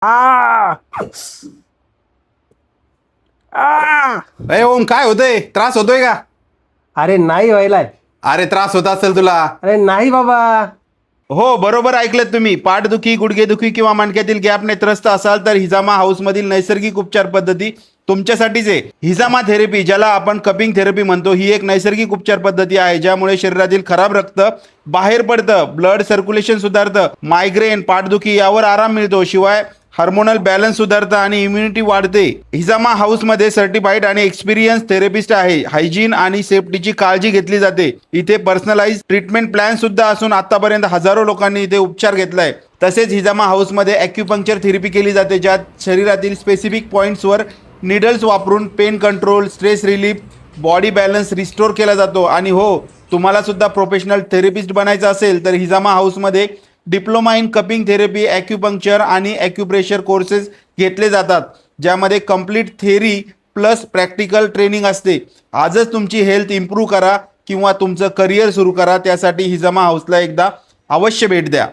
आ आ अरे ओम, काय होतंय? त्रास होतोय का? अरे नाही व्हायलाय. अरे त्रास होत असेल तुला. अरे नाही बाबा. हो, बरोबर ऐकलं तुम्ही. पाठदुखी, गुडघेदुखी किंवा मणक्यातील गॅपने त्रस्त असाल तर हिजामा हाऊसमधील नैसर्गिक उपचार पद्धती तुमच्यासाठीच आहे. हिजामा थेरपी, ज्याला आपण कपिंग थेरपी म्हणतो, ही एक नैसर्गिक उपचार पद्धती आहे ज्यामुळे शरीरातील खराब रक्त बाहेर पडतं, ब्लड सर्क्युलेशन सुधारतं, मायग्रेन, पाठदुखी यावर आराम मिळतो. शिवाय हार्मोनल बॅलन्स सुधारतं आणि इम्युनिटी वाढते. हिजामा हाऊसमध्ये सर्टिफाईड आणि एक्सपिरियन्स थेरपिस्ट आहे. हायजीन आणि सेफ्टीची काळजी घेतली जाते. इथे पर्सनलाइज ट्रीटमेंट प्लॅन सुद्धा असून आतापर्यंत हजारो लोकांनी इथे उपचार घेतलाय. तसेच हिजामा हाऊसमध्ये ॲक्युपंक्चर थेरपी केली जाते, ज्यात शरीरातील स्पेसिफिक पॉईंट्सवर निडल्स वापरून pain control, stress relief, body balance restore केला जातो. आणि हो, तुम्हाला सुद्धा प्रोफेशनल थेरपिस्ट बनायचं असेल तर हिजामा हाऊसमध्ये diploma in cupping therapy, acupuncture आणि ॲक्युप्रेशर कोर्सेस घेतले जातात, ज्यामध्ये complete theory plus practical training असते. आजच तुमची हेल्थ इम्प्रूव्ह करा किंवा तुमचं करिअर सुरू करा. त्यासाठी हिजामा हाऊसला एकदा अवश्य भेट द्या.